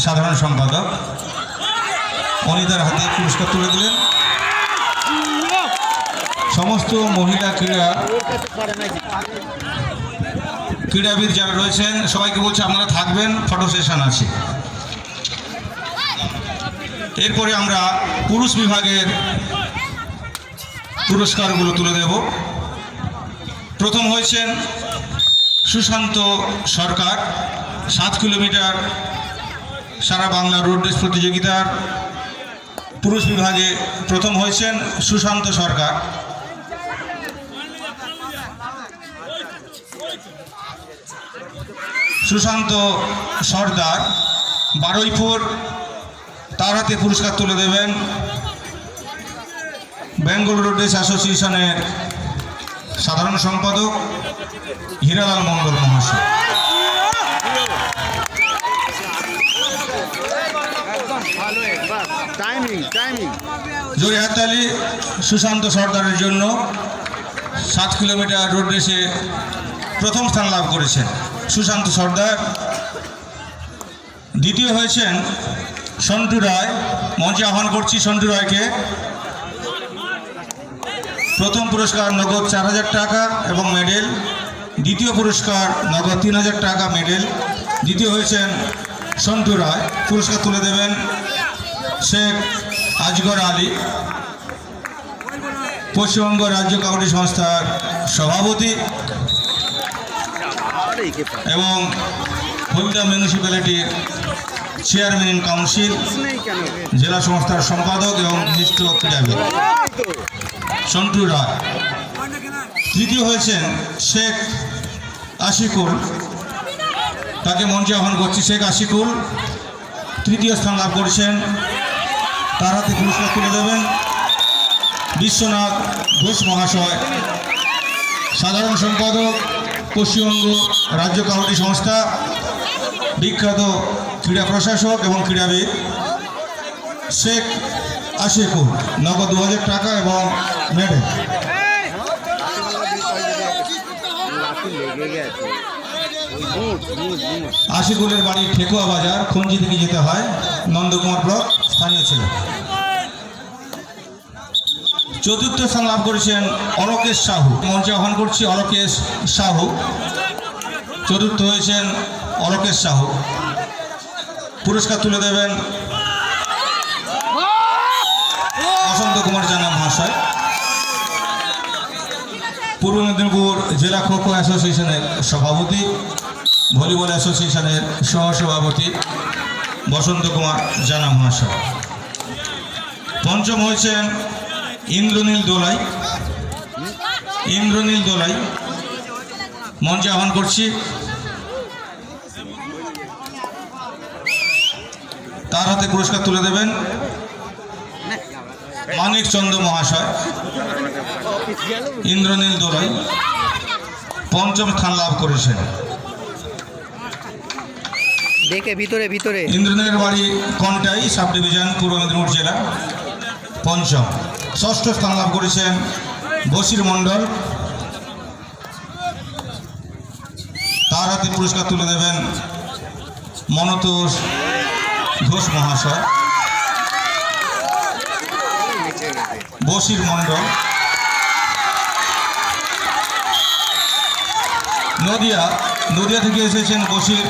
সাধারণ সম্পাদক, অনিতার হাতে পুরস্কার তুলে দিলেন। সমস্ত মহিলা ক্রীড়াবিদ যারা রয়েছেন সবাইকে বলছে আপনারা থাকবেন, ফটো সেশন আছে। এরপরে আমরা পুরুষ বিভাগের পুরস্কারগুলো তুলে দেব। প্রথম হয়েছেন সুশান্ত সরকার, 7 কিলোমিটার সারা বাংলা রোড রেস প্রতিযোগিতার পুরুষ বিভাগে প্রথম হয়েছেন সুশান্ত সরকার। সুশান্ত সর্দার বারুইপুর, তার হাতে পুরস্কার তুলে দেবেন বেঙ্গল রোড রেস অ্যাসোসিয়েশনের সাধারণ সম্পাদক হীরালাল মণ্ডল মহাশয়। জোরে হাততালি সুশান্ত সর্দারের জন্য। 7 কিলোমিটার রোড রেসে প্রথম স্থান লাভ করেছেন সুশান্ত সর্দার। দ্বিতীয় হয়েছেন সন্টু রায়, মঞ্চে আহ্বান করছি সন্টু রায়কে। প্রথম পুরস্কার নগদ 4000 টাকা এবং মেডেল, দ্বিতীয় পুরস্কার নগদ 3000 টাকা মেডেল। দ্বিতীয় হয়েছেন সন্টু রায়। পুরস্কার তুলে দেবেন শেখ আজগর আলী, পশ্চিমবঙ্গ রাজ্য কাবাডি সংস্থার সভাপতি এবং হলদিয়া মিউনিসিপ্যালিটির চেয়ারম্যান ইন কাউন্সিল, জেলা সংস্থার সম্পাদক এবং বিশিষ্ট ক্রীড়াবিদ সন্টু রায়। তৃতীয় হয়েছেন শেখ আশিকুল, তাকে মঞ্চে আহ্বান করছি। শেখ আশিকুল তৃতীয় স্থান লাভ করেছেন, তার হাতে পুরস্কার তুলে দেবেন বিশ্বনাথ ঘোষ মহাশয়, সাধারণ সম্পাদক পশ্চিমবঙ্গ রাজ্য কাবাডি সংস্থা, বিখ্যাত ক্রীড়া প্রশাসক এবং ক্রীড়াবিদ শেখ আশিকুল, নগদ 2000 টাকা এবং মেডেল। আশিকুলের বাড়ি ঠেকুয়া বাজার, খঞ্জি থেকে যেতে হয়, নন্দকুমার ব্লক, স্থানীয় ছিল। চতুর্থ স্থান লাভ করেছেন অলোকেশ সাহু, মঞ্চে আহ্বান করছি অলোকেশ সাহু। চতুর্থ হয়েছেন অলোকেশ সাহু। পুরস্কার তুলে দেবেন বসন্ত কুমার জানা মহাশয়, পূর্ব মেদিনীপুর জেলা খো খো অ্যাসোসিয়েশনের সভাপতি, ভলিবল অ্যাসোসিয়েশনের সহসভাপতি বসন্ত কুমার জানা মহাশয়। পঞ্চম হয়েছেন ইন্দ্রনীল দোলাই, ইন্দ্রনীল দোলাই, মঞ্চে আহ্বান করছি। তার হাতে পুরস্কার তুলে দেবেন মানিক চন্দ্র মহাশয়। ইন্দ্রনীল দোলাই পঞ্চম স্থান লাভ করেছেন। ইন্দ্রনীলের বাড়ি কন্টাই, সাব ডিভিশন, পূর্ব মেদিনীপুর জেলা, পঞ্চম। ষষ্ঠ স্থান লাভ করেছেন বশির মণ্ডল, তার হাতে পুরস্কার তুলে দেবেন মনতোষ ঘোষ মহাশয়। বশির মণ্ডল নদিয়া থেকে এসেছেন বশির।